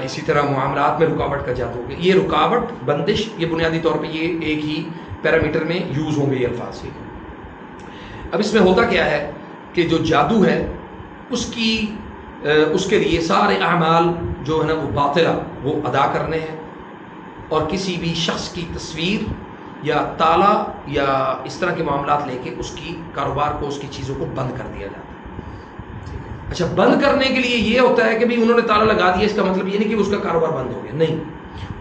اسی طرح معاملات میں رکاوٹ کا جادو ہو گیا. یہ رکاوٹ، بندش، یہ بنیادی طور پہ یہ ایک ہی پیرامیٹر میں یوز ہوں گے یہ الفاظ. اب اس میں ہوتا کیا ہے کہ جو جادو ہے اس کے لیے سارے اعمال جو ہے نا وہ باطلہ وہ ادا کرنے ہیں، اور کسی بھی شخص کی تصویر یا تالا یا اس طرح کے معاملات لے کے اس کی کاروبار کو، اس کی چیزوں کو بند کر دیا جاتا ہے. اچھا، بند کرنے کے لیے یہ ہوتا ہے کہ بھی انہوں نے تالا لگا دیا، اس کا مطلب یہ نہیں کہ اس کا کاروبار بند ہو گیا، نہیں،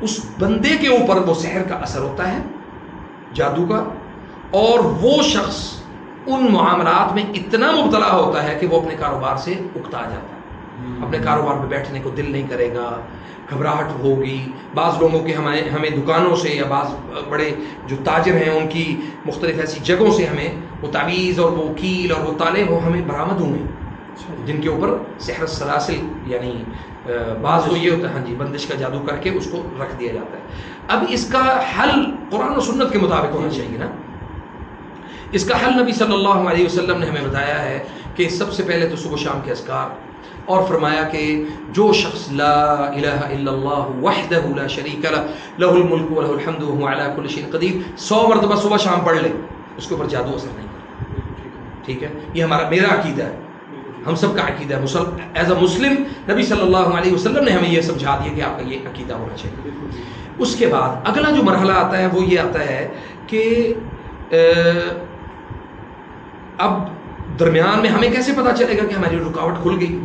اس بندے کے اوپر وہ سحر کا اثر ہوتا ہے، جادو کا، اور وہ شخص ان معاملات میں اتنا مبتلا ہوتا ہے کہ وہ اپنے کاروبار سے اکتا جاتا ہے، اپنے کاروبار میں بیٹھنے کو دل نہیں کرے گا، گھبراہٹ ہوگی. بعض لوگوں کے ہمیں دکانوں سے یا بعض بڑے جو تاجر ہیں ان کی مختلف ایسی جگہوں سے ہمیں وہ تعویذ اور وہ کیل اور وہ تالے وہ ہمیں برآمد ہوئے جن کے اوپر سحر السلاسل، یعنی بعض کو یہ ہوتا ہے، ہاں جی، بندش کا جادو کر کے اس کو رکھ دیا جاتا ہے. اب اس کا حل قرآن و سنت کے مطابق ہونا چاہیے نا. اس کا حل نبی صلی اللہ علیہ وسلم نے ہمیں بتایا ہے کہ سب سے پہلے تو صبح شام کے اذکار، اور فرمایا کہ جو شخص لا الہ الا اللہ وحدہ لا شریک لہ لہ الملک ولہ الحمد وہو علی کل شیء قدیر 100 مرتبہ صبح شام پڑھ لے، اس کے اوپر جادو اثر نہیں کرتا. ٹھیک ہے، یہ میرا عقیدہ ہے، ہم سب کا عقیدہ ہے. ایز اے مسلم نبی صلی اللہ علیہ وسلم نے ہمیں یہ سمجھا دیا کہ آپ کا یہ عقیدہ ہونا چاہیے. اس کے بعد اگلا جو مرحلہ آتا ہے وہ یہ آتا ہے کہ اب درمیان میں ہمیں کیسے پتا چلے گا کہ ہماری رکاوٹ کھل گئی.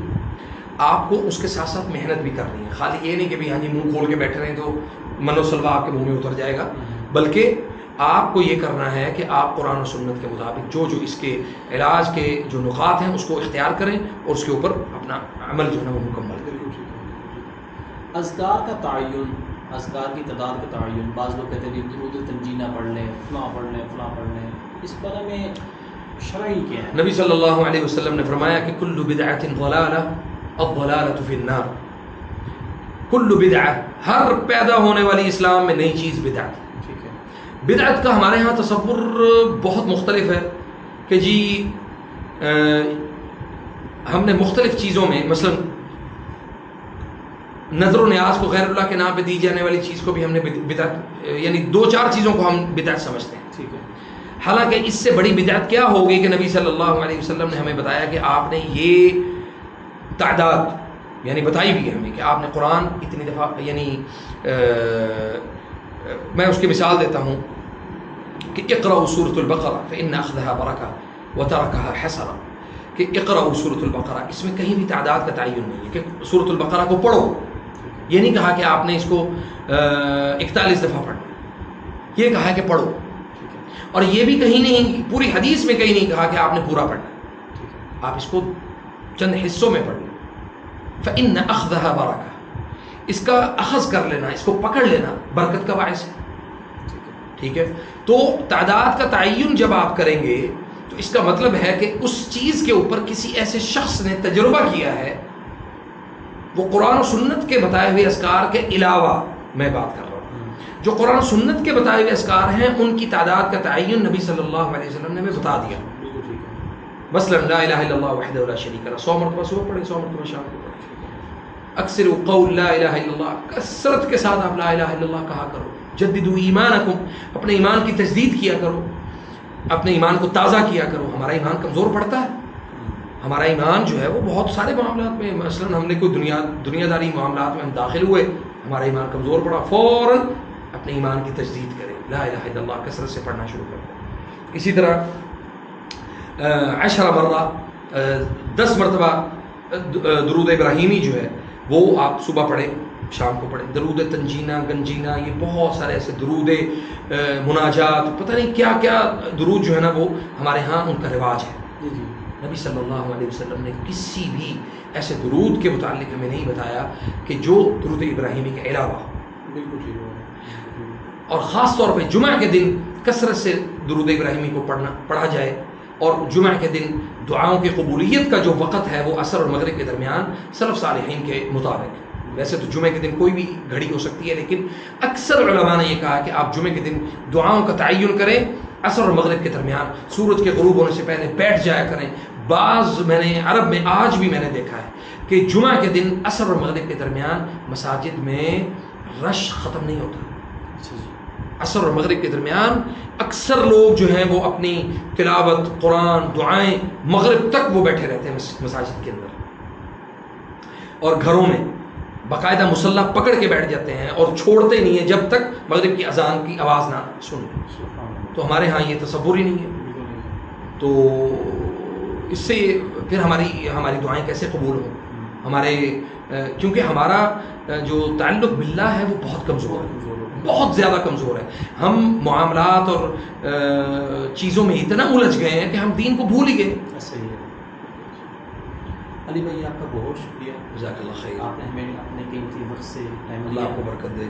آپ کو اس کے ساتھ ساتھ محنت بھی کرنی ہے. خالی یہ نہیں کہ ہاں جی منہ کھول کے بیٹھے رہیں تو منو سلوا آپ کے منہ میں اتر جائے گا، بلکہ آپ کو یہ کرنا ہے کہ آپ قرآن و سنت کے مطابق جو اس کے علاج کے جو نقاط ہیں اس کو اختیار کریں اور اس کے اوپر اپنا عمل جو ہے نا وہ مکمل کریں. اذکار کا تعین، اذکار کی تعداد کا تعین، بعض لوگ کہتے ہیں درود تنجینہ پڑھ لیں، فلاں پڑھ لیں، فلاں پڑھ لیں، اس بارے میں شرعی کیا ہے؟ نبی صلی اللہ علیہ وسلم نے فرمایا کہ کل بدعۃ ضلالہ الضلالۃ فی النار. کل بدعہ، ہر پیدا ہونے والی اسلام میں نئی چیز بدعت. بدعت کا ہمارے ہاں تصور بہت مختلف ہے کہ جی ہم نے مختلف چیزوں میں، مثلا نظر و نیاز کو غیر اللہ کے نام پہ دی جانے والی چیز کو بھی ہم نے بدعت، یعنی 2-4 چیزوں کو ہم بدعت سمجھتے ہیں. ٹھیک ہے، حالانکہ اس سے بڑی بدعت کیا ہوگی کہ نبی صلی اللہ علیہ وسلم نے ہمیں بتایا کہ آپ نے یہ تعداد یعنی بتائی بھی ہے ہمیں کہ آپ نے قرآن اتنی دفعہ، یعنی میں اس کی مثال دیتا ہوں کہ اقرأوا سورۃ البقرہ فإن أخذها برکہ وترکها حسرہ، کہ اقرأوا سورۃ البقرہ، اس میں کہیں بھی تعداد کا تعین نہیں ہے کہ سورۃ البقرہ کو پڑھو. یہ نہیں کہا کہ آپ نے اس کو 41 دفعہ پڑھنا، یہ کہا کہ پڑھو. اور یہ بھی کہیں نہیں، پوری حدیث میں کہیں نہیں کہا کہ آپ نے پورا پڑھنا، آپ اس کو چند حصوں میں پڑھ لیں. فإن أخذها برکہ، اس کا اخذ کر لینا، اس کو پکڑ لینا برکت کا باعث ہے. ٹھیک ہے، تو تعداد کا تعین جب آپ کریں گے تو اس کا مطلب ہے کہ اس چیز کے اوپر کسی ایسے شخص نے تجربہ کیا ہے. وہ قرآن و سنت کے بتائے ہوئے اذکار کے علاوہ میں بات کر رہا ہوں، جو قرآن و سنت کے بتائے ہوئے اذکار ہیں ان کی تعداد کا تعین نبی صلی اللہ علیہ وسلم نے ہمیں بتا دیا. مثلا لا الہ الا اللہ وحدہ لا شریک لہ 100 مرتبہ صبح پڑھیں، 100 مرتبہ شام کو پڑھیں. اکثر قول لا الہ الا اللہ، کثرت کے ساتھ آپ لا الہ الا اللہ کہا کرو. جددوا ایمانکم، اپنے ایمان کی تجدید کیا کرو، اپنے ایمان کو تازہ کیا کرو. ہمارا ایمان کمزور پڑتا ہے، ہمارا ایمان جو ہے وہ بہت سارے معاملات میں، مثلا ہم نے کوئی دنیا داری معاملات میں ہم داخل ہوئے، ہمارا ایمان کمزور پڑا، فوراً اپنے ایمان کی تجدید کریں، لا الہ الا اللہ کثرت سے پڑھنا شروع کر دیں. اسی طرح 10 مرہ 10 مرتبہ درود ابراہیمی جو ہے وہ آپ صبح پڑھیں، شام کو پڑھیں. درود تنجینہ، گنجینہ، یہ بہت سارے ایسے درود، مناجات، پتہ نہیں کیا کیا درود جو ہے نا وہ ہمارے ہاں ان کا رواج ہے. نبی صلی اللہ علیہ وسلم نے کسی بھی ایسے درود کے متعلق ہمیں نہیں بتایا کہ جو درود ابراہیمی کے علاوہ. بالکل ٹھیک ہے. اور خاص طور پہ جمعہ کے دن کثرت سے درود ابراہیمی کو پڑھا جائے. اور جمعہ کے دن دعاؤں کی قبولیت کا جو وقت ہے وہ عصر اور مغرب کے درمیان سلف صالحین کے مطابق. ویسے تو جمعہ کے دن کوئی بھی گھڑی ہو سکتی ہے، لیکن اکثر علماء نے یہ کہا کہ آپ جمعہ کے دن دعاؤں کا تعین کریں عصر اور مغرب کے درمیان. سورج کے غروب ہونے سے پہلے بیٹھ جایا کریں، بعض میں نے عرب میں آج بھی میں نے دیکھا ہے کہ جمعہ کے دن عصر اور مغرب کے درمیان مساجد میں رش ختم نہیں ہوتا. عصر اور مغرب کے درمیان اکثر لوگ جو ہیں وہ اپنی تلاوت، قرآن، دعائیں مغرب تک وہ بیٹھے رہتے ہیں مساجد کے اندر، اور گھروں میں باقاعدہ مصلی پکڑ کے بیٹھ جاتے ہیں اور چھوڑتے نہیں ہیں جب تک مغرب کی اذان کی آواز نہ سن لیں. تو ہمارے ہاں یہ تصور ہی نہیں ہے. تو اس سے پھر ہماری دعائیں کیسے قبول ہوں؟ ہمارے کیونکہ ہمارا جو تعلق باللہ ہے وہ بہت کمزور ہے، بہت زیادہ کمزور ہے. ہم معاملات اور چیزوں میں اتنا الجھ گئے ہیں کہ ہم دین کو بھول ہی گئے. صحیح ہے. علی بھائی آپ کا بہت شکریہ، جزاک اللہ خیر. آپ نے ہمیں اپنے قیمتی وقت سے اللہ آپ کو برکت دے.